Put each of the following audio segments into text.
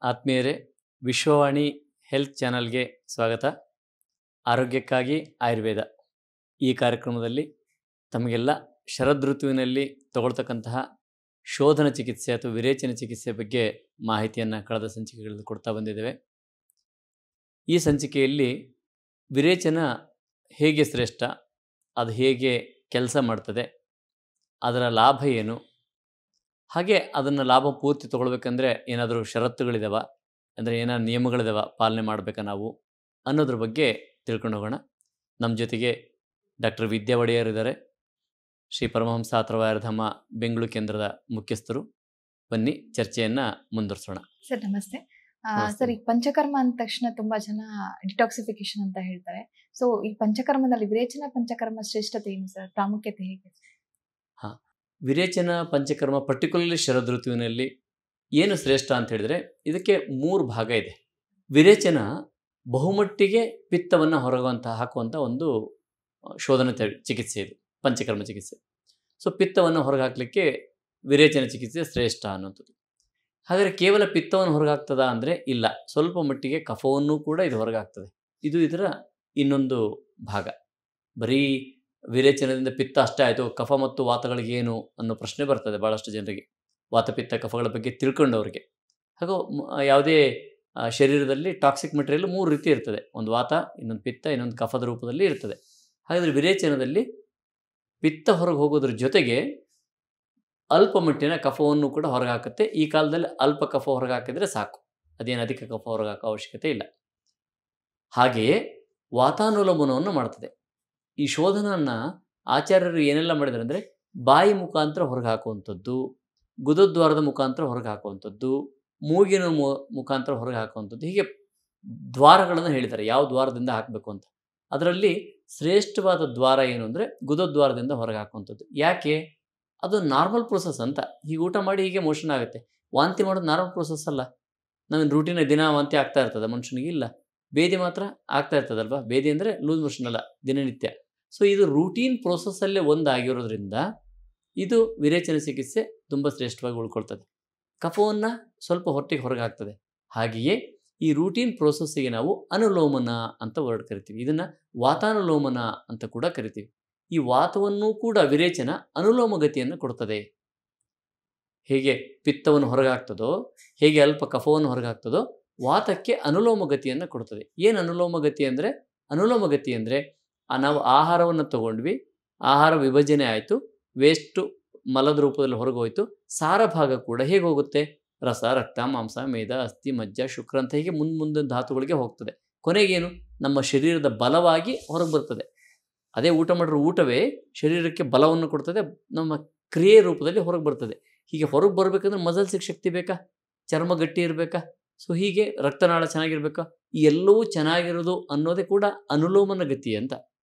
ಆತ್ಮೀಯರೇ, ವಿಶ್ವವಾಣಿ ಹೆಲ್ತ್ ಚಾನಲ್ಗೆ ಸ್ವಾಗತ. ಆರೋಗ್ಯಕ್ಕಾಗಿ ಆಯುರ್ವೇದ ಈ ಕಾರ್ಯಕ್ರಮದಲ್ಲಿ ತಮಗೆಲ್ಲ ಶರದೃತುವಿನಲ್ಲಿ ತಗೊಳ್ತಕ್ಕಂತಹ ಶೋಧನ ಚಿಕಿತ್ಸೆ ಅಥವಾ ವಿರೇಚನ ಚಿಕಿತ್ಸೆ ಬಗ್ಗೆ ಮಾಹಿತಿಯನ್ನು ಕಳೆದ ಸಂಚಿಕೆಗಳಲ್ಲಿ ಕೊಡ್ತಾ ಬಂದಿದ್ದೇವೆ. ಈ ಸಂಚಿಕೆಯಲ್ಲಿ ವಿರೇಚನ ಹೇಗೆ ಶ್ರೇಷ್ಠ, ಅದು ಹೇಗೆ ಕೆಲಸ ಮಾಡ್ತದೆ, ಅದರ ಲಾಭ ಏನು, ಹಾಗೆ ಅದನ್ನು ಲಾಭ ಪೂರ್ತಿ ತೊಗೊಳ್ಬೇಕಂದ್ರೆ ಏನಾದರೂ ಷರತ್ತುಗಳಿದಾವ, ಅಂದರೆ ಏನಾದ್ರು ನಿಯಮಗಳಿದಾವ, ಪಾಲನೆ ಮಾಡಬೇಕಾ ನಾವು ಅನ್ನೋದ್ರ ಬಗ್ಗೆ ತಿಳ್ಕೊಂಡು ಹೋಗೋಣ. ನಮ್ಮ ಜೊತೆಗೆ ಡಾಕ್ಟರ್ ವಿದ್ಯಾ ಒಡೆಯರ್ ಇದ್ದಾರೆ, ಶ್ರೀ ಪರಮಹಂಸ ಅಥರ್ವಾಯರ್ಧಾಮ ಬೆಂಗಳೂರು ಕೇಂದ್ರದ ಮುಖ್ಯಸ್ಥರು. ಬನ್ನಿ ಚರ್ಚೆಯನ್ನು ಮುಂದುವರಿಸೋಣ. ಸರ್ ನಮಸ್ತೆ. ಸರ್, ಈ ಪಂಚಕರ್ಮ ಅಂದ ತಕ್ಷಣ ತುಂಬಾ ಜನ ಡಿಟಾಕ್ಸಿಫಿಕೇಶನ್ ಅಂತ ಹೇಳ್ತಾರೆ. ಸೊ ಈ ಪಂಚಕರ್ಮದಲ್ಲಿ ವಿರೇಚನ ಪಂಚಕರ್ಮ ಶ್ರೇಷ್ಠತೆ ಏನು ಸರ್, ಪ್ರಾಮುಖ್ಯತೆ ಹೇಗೆ? ವಿರೇಚನ ಪಂಚಕರ್ಮ ಪರ್ಟಿಕ್ಯುಲರ್ಲಿ ಶರದೃತುವಿನಲ್ಲಿ ಏನು ಶ್ರೇಷ್ಠ ಅಂತ ಹೇಳಿದರೆ, ಇದಕ್ಕೆ 3 ಭಾಗ ಇದೆ. ವಿರೇಚನ ಬಹುಮಟ್ಟಿಗೆ ಪಿತ್ತವನ್ನು ಹಾಕುವಂಥ ಒಂದು ಶೋಧನ ಚಿಕಿತ್ಸೆ ಇದು, ಪಂಚಕರ್ಮ ಚಿಕಿತ್ಸೆ. ಸೊ ಪಿತ್ತವನ್ನು ಹೊರಗೆ ಹಾಕಲಿಕ್ಕೆ ವಿರೇಚನ ಚಿಕಿತ್ಸೆ ಶ್ರೇಷ್ಠ ಅನ್ನೋಂಥದ್ದು. ಹಾಗಾದರೆ ಕೇವಲ ಪಿತ್ತವನ್ನು ಹೊರಗಾಗ್ತದ ಅಂದರೆ ಇಲ್ಲ, ಸ್ವಲ್ಪ ಮಟ್ಟಿಗೆ ಕಫವನ್ನು ಕೂಡ ಇದು ಹೊರಗಾಗ್ತದೆ. ಇದು ಇದರ ಇನ್ನೊಂದು ಭಾಗ. ಬರೀ ವಿರೇಚನದಿಂದ ಪಿತ್ತ ಅಷ್ಟೇ ಆಯಿತು, ಕಫ ಮತ್ತು ವಾತಗಳಿಗೇನು ಅನ್ನೋ ಪ್ರಶ್ನೆ ಬರ್ತದೆ ಭಾಳಷ್ಟು ಜನರಿಗೆ, ವಾತಪಿತ್ತ ಕಫಗಳ ಬಗ್ಗೆ ತಿಳ್ಕೊಂಡವ್ರಿಗೆ. ಹಾಗೂ ಯಾವುದೇ ಶರೀರದಲ್ಲಿ ಟಾಕ್ಸಿಕ್ ಮೆಟೀರಿಯಲ್ 3 ರೀತಿ ಇರ್ತದೆ, ಒಂದು ವಾತ, ಇನ್ನೊಂದು ಪಿತ್ತ, ಇನ್ನೊಂದು ಕಫದ ರೂಪದಲ್ಲಿ ಇರ್ತದೆ. ಹಾಗಾದರೆ ವಿರೇಚನದಲ್ಲಿ ಪಿತ್ತ ಹೊರಗೆ ಹೋಗೋದ್ರ ಜೊತೆಗೆ ಅಲ್ಪ ಮಟ್ಟಿನ ಕಫವನ್ನು ಕೂಡ ಹೊರಗೆ ಹಾಕುತ್ತೆ. ಈ ಕಾಲದಲ್ಲಿ ಅಲ್ಪ ಕಫ ಹೊರಗೆ ಹಾಕಿದರೆ ಸಾಕು, ಅದೇನು ಅಧಿಕ ಕಫ ಹೊರಗೆ ಹಾಕೋ ಅವಶ್ಯಕತೆ ಇಲ್ಲ. ಹಾಗೆಯೇ ವಾತಾನುಲಂಬನವನ್ನು ಮಾಡ್ತದೆ. ಈ ಶೋಧನವನ್ನು ಆಚಾರ್ಯರು ಏನೆಲ್ಲ ಮಾಡಿದ್ದಾರೆ ಅಂದರೆ, ಬಾಯಿ ಮುಖಾಂತರ ಹೊರಗೆ ಹಾಕುವಂಥದ್ದು, ಗುದದ್ವಾರದ ಮುಖಾಂತರ ಹೊರಗೆ ಹಾಕುವಂಥದ್ದು, ಮೂಗಿನ ಮುಖಾಂತರ ಹೊರಗೆ ಹಾಕುವಂಥದ್ದು, ಹೀಗೆ ದ್ವಾರಗಳನ್ನು ಹೇಳಿದ್ದಾರೆ, ಯಾವ ದ್ವಾರದಿಂದ ಹಾಕಬೇಕು ಅಂತ. ಅದರಲ್ಲಿ ಶ್ರೇಷ್ಠವಾದ ದ್ವಾರ ಏನು ಅಂದರೆ ಗುದದ್ವಾರದಿಂದ ಹೊರಗೆ ಹಾಕುವಂಥದ್ದು. ಯಾಕೆ? ಅದು ನಾರ್ಮಲ್ ಪ್ರೋಸೆಸ್ ಅಂತ. ಹೀಗೆ ಊಟ ಮಾಡಿ ಹೀಗೆ ಮೋಷನ್ ಆಗುತ್ತೆ. ವಾಂತಿ ಮಾಡೋದು ನಾರ್ಮಲ್ ಪ್ರೋಸೆಸ್ ಅಲ್ಲ. ನಾವೇನು ರೂಟೀನ ದಿನ ವಾಂತಿ ಆಗ್ತಾ ಇರ್ತದೆ ಮನುಷ್ಯನಿಗೆ? ಇಲ್ಲ. ಬೇದಿ ಮಾತ್ರ ಆಗ್ತಾ ಇರ್ತದಲ್ವ. ಬೇದಿ ಅಂದರೆ ಲೂಸ್ ಮೋಷನ್ ಅಲ್ಲ, ದಿನನಿತ್ಯ. ಸೊ ಇದು ರೂಟೀನ್ ಪ್ರೋಸೆಸ್ಸಲ್ಲೇ ಒಂದಾಗಿರೋದ್ರಿಂದ ಇದು ವಿರೇಚನ ಚಿಕಿತ್ಸೆ ತುಂಬ ಶ್ರೇಷ್ಠವಾಗಿ ಉಳ್ಕೊಳ್ತದೆ. ಕಫವನ್ನು ಸ್ವಲ್ಪ ಹೊಟ್ಟೆಗೆ ಹೊರಗೆ ಹಾಕ್ತದೆ. ಹಾಗೆಯೇ ಈ ರೂಟೀನ್ ಪ್ರೋಸೆಸ್ಸಿಗೆ ನಾವು ಅನುಲೋಮನ ಅಂತ ವರ್ಡ್ ಕರಿತೀವಿ. ಇದನ್ನು ವಾತಾನುಲೋಮನ ಅಂತ ಕೂಡ ಕರಿತೀವಿ. ಈ ವಾತವನ್ನು ಕೂಡ ವಿರೇಚನ ಅನುಲೋಮ ಗತಿಯನ್ನು ಕೊಡ್ತದೆ. ಹೇಗೆ ಪಿತ್ತವನ್ನು ಹೊರಗಾಗ್ತದೋ, ಹೇಗೆ ಅಲ್ಪ ಕಫವನ್ನು ಹೊರಗಾಗ್ತದೋ, ವಾತಕ್ಕೆ ಅನುಲೋಮ ಗತಿಯನ್ನು ಕೊಡ್ತದೆ. ಏನು ಅನುಲೋಮ ಗತಿ ಅಂದರೆ? ಅನುಲೋಮ ಗತಿ ಅಂದರೆ ನಾವು ಆಹಾರವನ್ನು ತಗೊಂಡ್ವಿ, ಆಹಾರ ವಿಭಜನೆ ಆಯಿತು, ವೇಸ್ಟು ಮಲದ ರೂಪದಲ್ಲಿ ಹೊರಗೆ ಹೋಯಿತು, ಸಾರ ಭಾಗ ಕೂಡ ಹೇಗೆ ಹೋಗುತ್ತೆ? ರಸ, ರಕ್ತ, ಮಾಂಸ, ಮೇದ, ಅಸ್ಥಿ, ಮಜ್ಜ, ಶುಕ್ರ ಅಂತ ಹೀಗೆ ಮುಂದಿನ ಧಾತುಗಳಿಗೆ ಹೋಗ್ತದೆ. ಕೊನೆಗೇನು? ನಮ್ಮ ಶರೀರದ ಬಲವಾಗಿ ಹೊರಗೆ ಬರ್ತದೆ. ಅದೇ ಊಟ ಮಾಡಿರೋ ಊಟವೇ ಶರೀರಕ್ಕೆ ಬಲವನ್ನು ಕೊಡ್ತದೆ, ನಮ್ಮ ಕ್ರಿಯೆ ರೂಪದಲ್ಲಿ ಹೊರಗೆ ಬರ್ತದೆ. ಹೀಗೆ ಹೊರಗೆ ಬರಬೇಕಂದ್ರೆ ಮಸಲ್ಸಿಗೆ ಶಕ್ತಿ ಬೇಕಾ? ಚರ್ಮ ಗಟ್ಟಿ ಇರಬೇಕಾ? ಸೊ ಹೀಗೆ ರಕ್ತನಾಳ ಚೆನ್ನಾಗಿರ್ಬೇಕಾ? ಈ ಎಲ್ಲವೂ ಚೆನ್ನಾಗಿರೋದು ಅನ್ನೋದೇ ಕೂಡ ಅನುಲೋಮನ ಗತಿ ಅಂತ.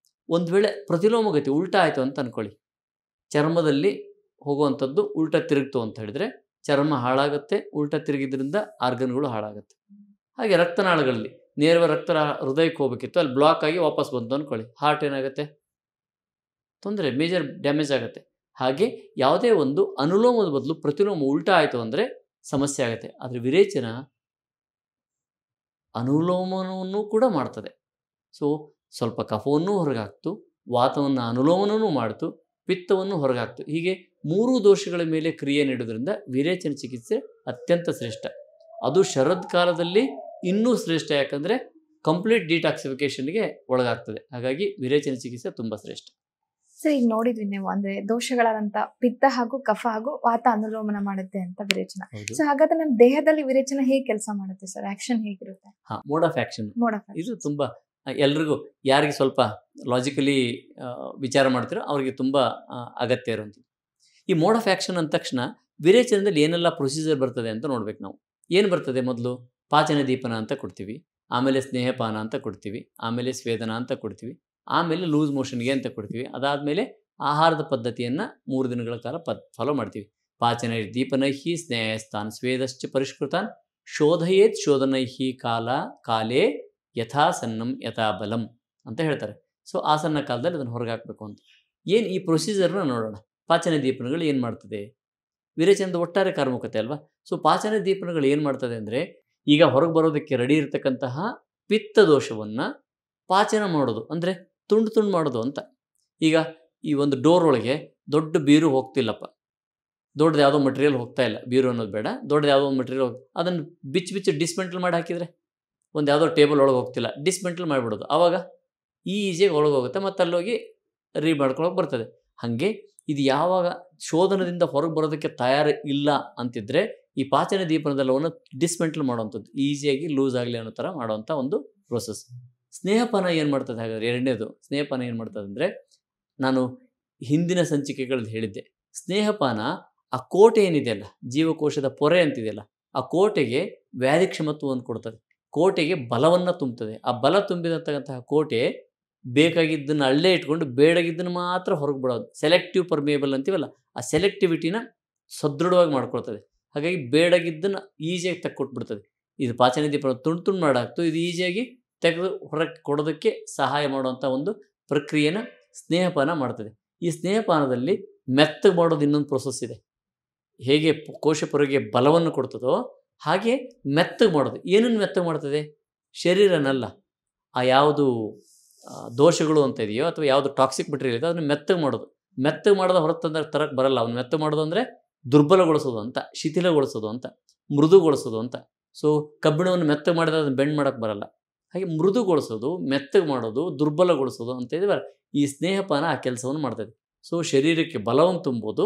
ಒಂದು ವೇಳೆ ಪ್ರತಿಲೋಮ ಗತಿ ಉಲ್ಟಾ ಆಯಿತು ಅಂತ ಅಂದ್ಕೊಳ್ಳಿ, ಚರ್ಮದಲ್ಲಿ ಹೋಗುವಂಥದ್ದು ಉಲ್ಟಾ ತಿರುಗ್ತು ಅಂತ ಹೇಳಿದರೆ ಚರ್ಮ ಹಾಳಾಗುತ್ತೆ, ಉಲ್ಟಾ ತಿರುಗಿದ್ರಿಂದ ಆರ್ಗನ್ಗಳು ಹಾಳಾಗುತ್ತೆ. ಹಾಗೆ ರಕ್ತನಾಳಗಳಲ್ಲಿ ನೇರವಾಗಿ ರಕ್ತ ಹೃದಯಕ್ಕೆ ಹೋಗಬೇಕಿತ್ತು, ಅಲ್ಲಿ ಬ್ಲಾಕ್ ಆಗಿ ವಾಪಸ್ ಬಂತು ಅಂದ್ಕೊಳ್ಳಿ, ಹಾರ್ಟ್ ಏನಾಗುತ್ತೆ? ತೊಂದರೆ, ಮೇಜರ್ ಡ್ಯಾಮೇಜ್ ಆಗುತ್ತೆ. ಹಾಗೆ ಯಾವುದೇ ಒಂದು ಅನುಲೋಮದ ಬದಲು ಪ್ರತಿಲೋಮ ಉಲ್ಟಾ ಆಯಿತು ಅಂದರೆ ಸಮಸ್ಯೆ ಆಗುತ್ತೆ. ಆದರೆ ವಿರೇಚನ ಅನುಲೋಮನವನ್ನು ಕೂಡ ಮಾಡ್ತದೆ. ಸೊ ಸ್ವಲ್ಪ ಕಫವನ್ನು ಹೊರಗಾಕ್ತು, ವಾತವನ್ನು ಅನುಲೋಮನೂ ಮಾಡ್ತು, ಪಿತ್ತವನ್ನು ಹೊರಗಾಕ್ತು. ಹೀಗೆ 3 ದೋಷಗಳ ಮೇಲೆ ಕ್ರಿಯೆ ನೀಡೋದ್ರಿಂದ ವಿರೇಚನ ಚಿಕಿತ್ಸೆ ಅತ್ಯಂತ ಶ್ರೇಷ್ಠ. ಅದು ಶರದ್ ಕಾಲದಲ್ಲಿ ಇನ್ನೂ ಶ್ರೇಷ್ಠ, ಯಾಕಂದರೆ ಕಂಪ್ಲೀಟ್ ಡಿಟಾಕ್ಸಿಫಿಕೇಷನ್ಗೆ ಒಳಗಾಗ್ತದೆ. ಹಾಗಾಗಿ ವಿರೇಚನ ಚಿಕಿತ್ಸೆ ತುಂಬ ಶ್ರೇಷ್ಠ. ಸರ್, ಈಗ ನೋಡಿದ್ವಿ ನೀವು, ಅಂದ್ರೆ ದೋಷಗಳಾದಂತ ಪಿತ್ತ ಹಾಗೂ ಕಫ ಹಾಗೂ ವಾತ ಅನುಲೋಮನ ಮಾಡುತ್ತೆ ಅಂತ ವಿರೇಚನ. ಸೊ ಹಾಗಾದ್ರೆ ನಮ್ಮ ದೇಹದಲ್ಲಿ ವಿರೇಚನ ಹೇಗೆ ಕೆಲಸ ಮಾಡುತ್ತೆ ಸರ್? ಆಕ್ಷನ್ ಹೇಗಿರುತ್ತೆ? ಮೋಡ್ ಆಫ್ ಆಕ್ಷನ್ ಇದು ತುಂಬ ಎಲ್ರಿಗೂ, ಯಾರಿಗೆ ಸ್ವಲ್ಪ ಲಾಜಿಕಲಿ ವಿಚಾರ ಮಾಡ್ತಿರೋ ಅವರಿಗೆ ತುಂಬ ಅಗತ್ಯ ಇರುವಂಥದ್ದು. ಈ ಮೋಡ್ ಆಫ್ ಆ್ಯಕ್ಷನ್ ಅಂದ ತಕ್ಷಣ ವಿರೇಚನದಲ್ಲಿ ಏನೆಲ್ಲ ಪ್ರೊಸೀಜರ್ ಬರ್ತದೆ ಅಂತ ನೋಡ್ಬೇಕು ನಾವು. ಏನು ಬರ್ತದೆ? ಮೊದಲು ಪಾಚನ ದೀಪನ ಅಂತ ಕೊಡ್ತೀವಿ, ಆಮೇಲೆ ಸ್ನೇಹಪಾನ ಅಂತ ಕೊಡ್ತೀವಿ, ಆಮೇಲೆ ಸ್ವೇದನ ಅಂತ ಕೊಡ್ತೀವಿ, ಆಮೇಲೆ ಲೂಸ್ ಮೋಷನ್ಗೆ ಅಂತ ಕೊಡ್ತೀವಿ. ಅದಾದಮೇಲೆ ಆಹಾರದ ಪದ್ಧತಿಯನ್ನು 3 ದಿನಗಳ ಕಾಲ ಫಾಲೋ ಮಾಡ್ತೀವಿ. ಪಾಚನ ದೀಪನೈಹಿ ಸ್ನೇಹಸ್ಥಾನ್ ಸ್ವೇದಶ್ಚ ಪರಿಷ್ಕೃತಾನ್ ಶೋಧಯೇತ್ ಶೋಧನೈಹಿ ಕಾಲೇ ಯಥಾ ಸನ್ನಂ ಯಥಾ ಬಲಂ ಅಂತ ಹೇಳ್ತಾರೆ. ಸೊ ಆಸನ್ನ ಕಾಲದಲ್ಲಿ ಅದನ್ನು ಹೊರಗೆ ಹಾಕಬೇಕು ಅಂತ. ಏನು ಈ ಪ್ರೊಸೀಜರ್ನ ನೋಡೋಣ. ಪಾಚನ ದೀಪನಗಳು ಏನು ಮಾಡ್ತದೆ? ವಿರೇಚನದ ಒಟ್ಟಾರೆ ಕಾರ್ಮುಕತೆ ಅಲ್ವಾ. ಸೊ ಪಾಚನ ದೀಪನಗಳು ಏನು ಮಾಡ್ತದೆ ಅಂದರೆ, ಈಗ ಹೊರಗೆ ಬರೋದಕ್ಕೆ ರೆಡಿ ಇರತಕ್ಕಂತಹ ಪಿತ್ತ ದೋಷವನ್ನು ಪಾಚನ ಮಾಡೋದು ಅಂದರೆ ತುಂಡು ತುಂಡು ಮಾಡೋದು ಅಂತ. ಈಗ ಈ ಒಂದು ಡೋರ್ ಒಳಗೆ ದೊಡ್ಡ ಬೀರು ಹೋಗ್ತಿಲ್ಲಪ್ಪ, ದೊಡ್ಡದು ಯಾವುದೋ ಮಟೀರಿಯಲ್ ಹೋಗ್ತಾ ಇಲ್ಲ, ಬೀರು ಅನ್ನೋದು ಬೇಡ, ದೊಡ್ಡದು ಯಾವುದೋ ಒಂದು ಮಟೀರಿಯಲ್ ಅದನ್ನು ಬಿಚ್ಚು ಡಿಸ್ಮೆಂಟಲ್ ಮಾಡಿ ಹಾಕಿದರೆ ಒಂದು ಯಾವುದೋ ಟೇಬಲ್ ಒಳಗೆ ಹೋಗ್ತಿಲ್ಲ, ಡಿಸ್ಮೆಂಟಲ್ ಮಾಡಿಬಿಡೋದು, ಆವಾಗ ಈಸಿಯಾಗಿ ಒಳಗೆ ಹೋಗುತ್ತೆ ಮತ್ತು ಅಲ್ಲೋಗಿ ಮಾಡ್ಕೊಳಕ್ಕೆ ಬರ್ತದೆ. ಹಾಗೆ ಇದು ಯಾವಾಗ ಶೋಧನದಿಂದ ಹೊರಗೆ ಬರೋದಕ್ಕೆ ತಯಾರು ಇಲ್ಲ ಅಂತಿದ್ರೆ ಈ ಪಾಚನ ದೀಪನದೆಲ್ಲವನ್ನು ಡಿಸ್ಮೆಂಟಲ್ ಮಾಡುವಂಥದ್ದು, ಈಸಿಯಾಗಿ ಲೂಸ್ ಆಗಲಿ ಅನ್ನೋ ಥರ ಮಾಡುವಂಥ ಒಂದು ಪ್ರೋಸೆಸ್. ಸ್ನೇಹಪಾನ ಏನು ಮಾಡ್ತದೆ ಹಾಗಾದರೆ? ಎರಡನೇದು ಸ್ನೇಹಪಾನ ಏನು ಮಾಡ್ತದೆ ಅಂದರೆ, ನಾನು ಹಿಂದಿನ ಸಂಚಿಕೆಗಳಲ್ಲಿ ಹೇಳಿದ್ದೆ, ಸ್ನೇಹಪಾನ ಆ ಕೋಟೆ ಏನಿದೆಯಲ್ಲ, ಜೀವಕೋಶದ ಪೊರೆ ಅಂತಿದೆಯಲ್ಲ, ಆ ಕೋಟೆಗೆ ವ್ಯಾಧಿಕ್ಷಮತ್ವವನ್ನು ಕೊಡ್ತದೆ, ಕೋಟೆಗೆ ಬಲವನ್ನು ತುಂಬುತ್ತದೆ. ಆ ಬಲ ತುಂಬಿದಂತಹ ಕೋಟೆ ಬೇಕಾಗಿದ್ದನ್ನು ಅಲ್ಲೇ ಇಟ್ಕೊಂಡು ಬೇಡಗಿದ್ದನ್ನು ಮಾತ್ರ ಹೊರಗೆ ಬಿಡೋದು, ಸೆಲೆಕ್ಟಿವ್ ಪರ್ಮಿಯಬಲ್ ಅಂತೀವಲ್ಲ, ಆ ಸೆಲೆಕ್ಟಿವಿಟಿನ ಸದೃಢವಾಗಿ ಮಾಡ್ಕೊಳ್ತದೆ. ಹಾಗಾಗಿ ಬೇಡಗಿದ್ದನ್ನು ಈಸಿಯಾಗಿ ತೆಕ್ಕೊಟ್ಬಿಡ್ತದೆ. ಇದು ಪಾಚನ ದೀಪ ತುಂಡು ತುಂಡು ಮಾಡಾಕ್ತು, ಇದು ಈಸಿಯಾಗಿ ತೆಗೆದು ಹೊರಗೆ ಕೊಡೋದಕ್ಕೆ ಸಹಾಯ ಮಾಡುವಂಥ ಒಂದು ಪ್ರಕ್ರಿಯೆನ ಸ್ನೇಹಪಾನ ಮಾಡ್ತದೆ. ಈ ಸ್ನೇಹಪಾನದಲ್ಲಿ ಮೆತ್ತಗೆ ಮಾಡೋದು ಇನ್ನೊಂದು ಪ್ರೊಸೆಸ್ ಇದೆ. ಹೇಗೆ ಕೋಶ ಪೊರೆಗೆ ಬಲವನ್ನು ಕೊಡ್ತದೋ ಹಾಗೆ ಮೆತ್ತಗೆ ಮಾಡೋದು. ಏನನ್ನು ಮೆತ್ತಗೆ ಮಾಡ್ತದೆ? ಶರೀರನಲ್ಲ, ಆ ಯಾವುದು ದೋಷಗಳು ಅಂತ ಇದೆಯೋ ಅಥವಾ ಯಾವುದು ಟಾಕ್ಸಿಕ್ ಮೆಟೀರಿಯಲ್ ಇದೆ ಅದನ್ನು ಮೆತ್ತಗೆ ಮಾಡೋದು. ಮೆತ್ತಗೆ ಮಾಡೋದು ಹೊರತಂದ್ರೆ ತರಕ್ಕೆ ಬರಲ್ಲ. ಅವ್ನು ಮೆತ್ತಗೆ ಮಾಡೋದು ಅಂದರೆ ದುರ್ಬಲಗೊಳಿಸೋದು ಅಂತ, ಶಿಥಿಲಗೊಳಿಸೋದು ಅಂತ, ಮೃದುಗೊಳಿಸೋದು ಅಂತ. ಸೊ ಕಬ್ಬಿಣವನ್ನು ಮೆತ್ತಗೆ ಮಾಡಿದ್ರೆ ಅದನ್ನು ಬೆಂಡ್ ಮಾಡೋಕ್ಕೆ ಬರಲ್ಲ. ಹಾಗೆ ಮೃದುಗೊಳಿಸೋದು, ಮೆತ್ತಗೆ ಮಾಡೋದು, ದುರ್ಬಲಗೊಳಿಸೋದು ಅಂತ ಇದೆಯಲ್ಲ, ಈ ಸ್ನೇಹಪಾನ ಆ ಕೆಲಸವನ್ನು ಮಾಡ್ತದೆ. ಸೊ ಶರೀರಕ್ಕೆ ಬಲವನ್ನು ತುಂಬೋದು.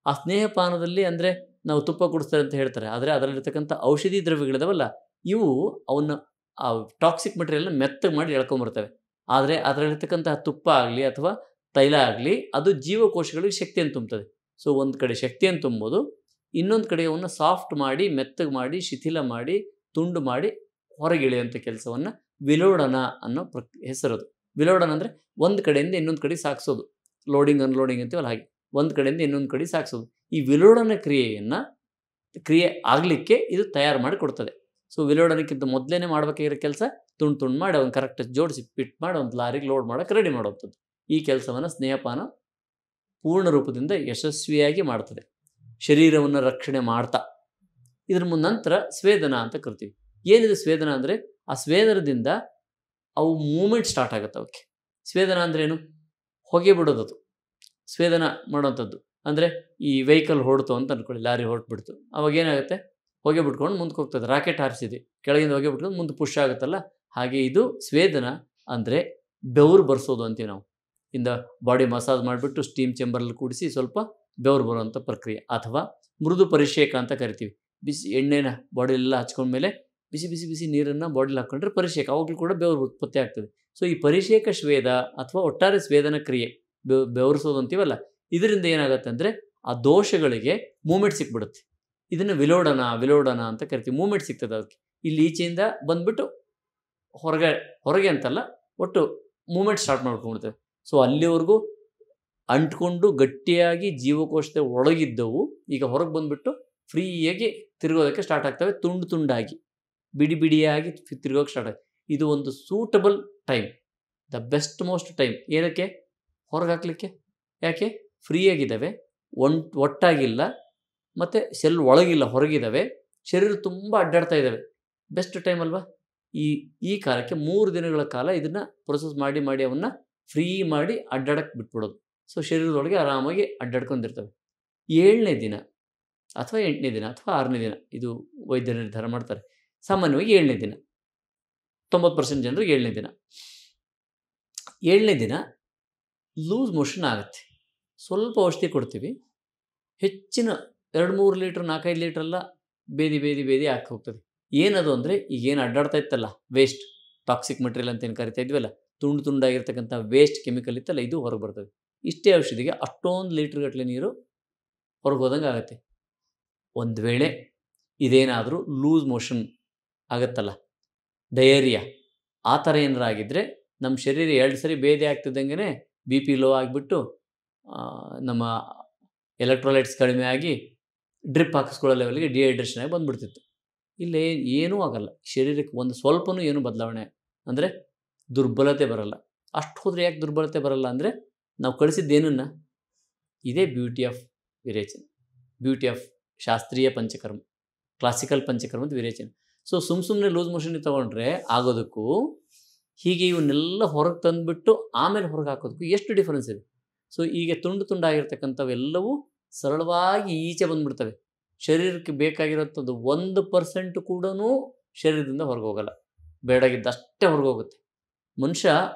ಆ ಸ್ನೇಹಪಾನದಲ್ಲಿ ಅಂದರೆ ನಾವು ತುಪ್ಪ ಕುಡಿಸ್ತಾರೆ ಅಂತ ಹೇಳ್ತಾರೆ, ಆದರೆ ಅದರಲ್ಲಿರ್ತಕ್ಕಂಥ ಔಷಧಿ ದ್ರವ್ಯಗಳಿದಾವಲ್ಲ, ಇವು ಅವನ್ನ ಆ ಟಾಕ್ಸಿಕ್ ಮೆಟೀರಿಯಲ್ನ ಮೆತ್ತಗೆ ಮಾಡಿ ಎಳ್ಕೊಂಬರ್ತವೆ. ಆದರೆ ಅದರಲ್ಲಿರ್ತಕ್ಕಂತಹ ತುಪ್ಪ ಆಗಲಿ ಅಥವಾ ತೈಲ ಆಗಲಿ ಅದು ಜೀವಕೋಶಗಳಿಗೆ ಶಕ್ತಿಯನ್ನು ತುಂಬುತ್ತದೆ. ಸೊ ಒಂದು ಕಡೆ ಶಕ್ತಿಯನ್ನು ತುಂಬೋದು, ಇನ್ನೊಂದು ಕಡೆ ಅವನ್ನು ಸಾಫ್ಟ್ ಮಾಡಿ, ಮೆತ್ತಗೆ ಮಾಡಿ, ಶಿಥಿಲ ಮಾಡಿ, ತುಂಡು ಮಾಡಿ ಹೊರಗಿಳಿಯುವಂಥ ಕೆಲಸವನ್ನು ವಿಲೋಡನ ಅನ್ನೋ ಹೆಸರದು. ವಿಲೋಡನ ಅಂದರೆ ಒಂದು ಕಡೆಯಿಂದ ಇನ್ನೊಂದು ಕಡೆ ಸಾಗಿಸೋದು, ಲೋಡಿಂಗ್ ಅನ್ಲೋಡಿಂಗ್ ಅಂತೀವಲ್ಲ ಹಾಗೆ ಒಂದು ಕಡೆಯಿಂದ ಇನ್ನೊಂದು ಕಡೆ ಸಾಗಿಸೋದು. ಈ ವಿಲೋಡನ ಕ್ರಿಯೆ ಆಗಲಿಕ್ಕೆ ಇದು ತಯಾರು ಮಾಡಿ ಕೊಡ್ತದೆ. ಸೊ ವಿಲೋಡನಕ್ಕಿಂತ ಮೊದಲೇ ಮಾಡಬೇಕಾಗಿರೋ ಕೆಲಸ ತುಂಡು ತುಂಡು ಮಾಡಿ ಅವ್ನು ಕರೆಕ್ಟಾಗಿ ಜೋಡಿಸಿ ಪಿಟ್ ಮಾಡಿ ಒಂದು ಲಾರಿಗೆ ಲೋಡ್ ಮಾಡೋಕ್ಕೆ ರೆಡಿ ಮಾಡುವಂಥದ್ದು. ಈ ಕೆಲಸವನ್ನು ಸ್ನೇಹಪಾನ ಪೂರ್ಣ ರೂಪದಿಂದ ಯಶಸ್ವಿಯಾಗಿ ಮಾಡ್ತದೆ, ಶರೀರವನ್ನು ರಕ್ಷಣೆ ಮಾಡ್ತಾ. ಇದ್ರ ನಂತರ ಸ್ವೇದನ ಅಂತ ಕರಿತೀವಿ. ಏನಿದೆ ಸ್ವೇದನ ಅಂದರೆ, ಆ ಸ್ವೇದನದಿಂದ ಅವು ಮೂಮೆಂಟ್ ಸ್ಟಾರ್ಟ್ ಆಗುತ್ತೆ. ಅವಕ್ಕೆ ಸ್ವೇದನ ಅಂದ್ರೇನು? ಹೊಗೆ ಬಿಡೋದದು ಸ್ವೇದನ ಮಾಡುವಂಥದ್ದು. ಅಂದರೆ ಈ ವೆಹಿಕಲ್ ಹೊಡ್ತು ಅಂತ ಅಂದ್ಕೊಳ್ಳಿ, ಲಾರಿ ಹೊರಟ್ಬಿಡ್ತು, ಅವಾಗ ಏನಾಗುತ್ತೆ? ಹೊಗೆ ಬಿಟ್ಕೊಂಡು ಮುಂದಕ್ಕೆ ಹೋಗ್ತದೆ. ರಾಕೆಟ್ ಹಾರಿಸಿದ್ವಿ, ಕೆಳಗಿಂದ ಹೊಗೆ ಬಿಟ್ಕೊಂಡು ಮುಂದೆ ಪುಷ್ ಆಗುತ್ತಲ್ಲ, ಹಾಗೆ ಇದು ಸ್ವೇದನ ಅಂದರೆ ಬೆವರು ಬರ್ಸೋದು ಅಂತೀವಿ ನಾವು. ಇಂದ ಬಾಡಿ ಮಸಾಜ್ ಮಾಡಿಬಿಟ್ಟು ಸ್ಟೀಮ್ ಚೇಂಬರಲ್ಲಿ ಕೂಡಿಸಿ ಸ್ವಲ್ಪ ಬೆವರು ಬರುವಂಥ ಪ್ರಕ್ರಿಯೆ. ಅಥವಾ ಮೃದು ಪರಿಷೇಕ ಅಂತ ಕರಿತೀವಿ. ಬಿಸಿ ಎಣ್ಣೆನ ಬಾಡಿಯೆಲ್ಲ ಹಚ್ಕೊಂಡ್ಮೇಲೆ ಬಿಸಿ ಬಿಸಿ ಬಿಸಿ ನೀರನ್ನು ಬಾಡಿಲಿ ಹಾಕ್ಕೊಂಡ್ರೆ ಪರಿಷೇಕ, ಅವಾಗಲೂ ಕೂಡ ಬೆವರು ಉತ್ಪತ್ತಿ ಆಗ್ತದೆ. ಸೊ ಈ ಪರಿಷೇಕ ಸ್ವೇದ ಅಥವಾ ಒಟ್ಟಾರೆ ಸ್ವೇದನ ಕ್ರಿಯೆ, ಬೆವರಿಸೋದು ಅಂತೀವಲ್ಲ, ಇದರಿಂದ ಏನಾಗುತ್ತೆ ಅಂದರೆ ಆ ದೋಷಗಳಿಗೆ ಮೂಮೆಂಟ್ ಸಿಕ್ಬಿಡುತ್ತೆ. ಇದನ್ನು ವಿಲೋಡನ ಅಂತ ಕರಿತೀವಿ. ಮೂಮೆಂಟ್ ಸಿಗ್ತದೆ ಅದಕ್ಕೆ. ಇಲ್ಲಿ ಈಚೆಯಿಂದ ಬಂದುಬಿಟ್ಟು ಹೊರಗೆ ಅಂತಲ್ಲ, ಒಟ್ಟು ಮೂಮೆಂಟ್ ಸ್ಟಾರ್ಟ್ ಮಾಡ್ಕೊಂಡ್ಬಿಡ್ತೇವೆ. ಸೊ ಅಲ್ಲಿವರೆಗೂ ಅಂಟ್ಕೊಂಡು ಗಟ್ಟಿಯಾಗಿ ಜೀವಕೋಶದ ಒಳಗಿದ್ದವು ಈಗ ಹೊರಗೆ ಬಂದುಬಿಟ್ಟು ಫ್ರೀಯಾಗಿ ತಿರುಗೋದಕ್ಕೆ ಸ್ಟಾರ್ಟ್ ಆಗ್ತವೆ. ತುಂಡು ತುಂಡಾಗಿ, ಬಿಡಿ ಬಿಡಿಯಾಗಿ ತಿರುಗೋಕ್ಕೆ ಸ್ಟಾರ್ಟ್ ಆಗುತ್ತೆ. ಇದು ಒಂದು suitable time, the best most time. ಏನಕ್ಕೆ? ಹೊರಗೆ ಹಾಕಲಿಕ್ಕೆ. ಯಾಕೆ? ಫ್ರೀಯಾಗಿದ್ದಾವೆ, ಒಟ್ಟಾಗಿಲ್ಲ, ಮತ್ತು ಸೆಲ್ ಒಳಗಿಲ್ಲ, ಹೊರಗಿದ್ದಾವೆ, ಶರೀರ ತುಂಬ ಅಡ್ಡಾಡ್ತಾ ಇದ್ದಾವೆ. ಬೆಸ್ಟ್ ಟೈಮ್ ಅಲ್ವಾ? ಈ ಕಾಲಕ್ಕೆ 3 ದಿನಗಳ ಕಾಲ ಇದನ್ನು ಪ್ರೊಸೆಸ್ ಮಾಡಿ ಅವನ್ನ ಫ್ರೀ ಮಾಡಿ ಅಡ್ಡಾಡಕ್ಕೆ ಬಿಟ್ಬಿಡೋದು. ಸೊ ಶರೀರದೊಳಗೆ ಆರಾಮಾಗಿ ಅಡ್ಡಾಡ್ಕೊಂಡಿರ್ತವೆ. 7ನೇ ದಿನ ಅಥವಾ 8ನೇ ದಿನ ಅಥವಾ 6ನೇ ದಿನ, ಇದು ವೈದ್ಯರು ನಿರ್ಧಾರ ಮಾಡ್ತಾರೆ. ಸಾಮಾನ್ಯವಾಗಿ 7ನೇ ದಿನ, 90% ಜನರಿಗೆ 7ನೇ ದಿನ. 7ನೇ ದಿನ ಲೂಸ್ ಮೋಷನ್ ಆಗುತ್ತೆ. ಸ್ವಲ್ಪ ಔಷಧಿ ಕೊಡ್ತೀವಿ, ಹೆಚ್ಚಿನ 2-3 ಲೀಟ್ರ್ 4-5 ಲೀಟ್ರೆಲ್ಲ ಬೇದಿ ಹಾಕಿ ಹೋಗ್ತದೆ. ಏನದು ಅಂದರೆ, ಈಗೇನು ಅಡ್ಡಾಡ್ತಾ ಇತ್ತಲ್ಲ ವೇಸ್ಟ್, ಟಾಕ್ಸಿಕ್ ಮೆಟೀರಿಯಲ್ ಅಂತ ಏನು ಕರಿತಾ ಇದ್ವಲ್ಲ, ತುಂಡು ತುಂಡಾಗಿರ್ತಕ್ಕಂಥ ವೇಸ್ಟ್ ಕೆಮಿಕಲ್ ಇತ್ತಲ್ಲ, ಇದು ಹೊರಗೆ ಬರ್ತದೆ. ಇಷ್ಟೇ ಔಷಧಿಗೆ ಅಷ್ಟೊಂದು ಲೀಟ್ರ್ ಗಟ್ಟಲೆ ನೀರು ಹೊರಗೆ ಹೋದಂಗೆ ಆಗುತ್ತೆ. ಒಂದು ವೇಳೆ ಇದೇನಾದರೂ ಲೂಸ್ ಮೋಷನ್ ಆಗುತ್ತಲ್ಲ, ಡಯೇರಿಯಾ, ಆ ಥರ ಏನಾರ ಆಗಿದ್ದರೆ ನಮ್ಮ ಶರೀರ 2 ಸರಿ ಬೇದಿ ಆಗ್ತಿದ್ದಂಗೆ BP ಲೋ ಆಗಿಬಿಟ್ಟು ನಮ್ಮ ಎಲೆಕ್ಟ್ರೋಲೈಟ್ಸ್ ಕಡಿಮೆ ಆಗಿ ಡ್ರಿಪ್ ಹಾಕಿಸ್ಕೊಳ್ಳೋ ಲೆವೆಲ್ಗೆ ಡಿಹೈಡ್ರೇಷನ್ ಆಗಿ ಬಂದುಬಿಡ್ತಿತ್ತು. ಇಲ್ಲೇ ಏನೂ ಆಗಲ್ಲ, ಶರೀರಕ್ಕೆ ಒಂದು ಸ್ವಲ್ಪನೂ ಏನು ಬದಲಾವಣೆ ಅಂದರೆ ದುರ್ಬಲತೆ ಬರಲ್ಲ. ಅಷ್ಟು ಹೋದರೆ ಯಾಕೆ ದುರ್ಬಲತೆ ಬರಲ್ಲ ಅಂದರೆ, ನಾವು ಕಳಿಸಿದ್ದೇನನ್ನು, ಇದೇ ಬ್ಯೂಟಿ ಆಫ್ ವಿರೇಚನ, ಬ್ಯೂಟಿ ಆಫ್ ಶಾಸ್ತ್ರೀಯ ಪಂಚಕರ್ಮ, ಕ್ಲಾಸಿಕಲ್ ಪಂಚಕರ್ಮದ ವಿರೇಚನ. ಸೊ ಸುಮ್ಮನೆ ಲೂಸ್ ಮೋಷನ್ ತೊಗೊಂಡ್ರೆ ಆಗೋದಕ್ಕೂ ಹೀಗೆ ಇವನ್ನೆಲ್ಲ ಹೊರಗೆ ತಂದುಬಿಟ್ಟು ಆಮೇಲೆ ಹೊರಗೆ ಹಾಕೋದಕ್ಕೂ ಎಷ್ಟು ಡಿಫ್ರೆನ್ಸ್ ಇದೆ. ಸೊ ಈಗ ತುಂಡಾಗಿರ್ತಕ್ಕಂಥವೆಲ್ಲವೂ ಸರಳವಾಗಿ ಈಚೆ ಬಂದುಬಿಡ್ತವೆ. ಶರೀರಕ್ಕೆ ಬೇಕಾಗಿರೋಂಥದ್ದು 1% ಕೂಡ ಶರೀರದಿಂದ ಹೊರಗೆ ಹೋಗಲ್ಲ, ಬೇಡಾಗಿದ್ದಷ್ಟೇ ಹೊರಗೆ ಹೋಗುತ್ತೆ. ಮನುಷ್ಯ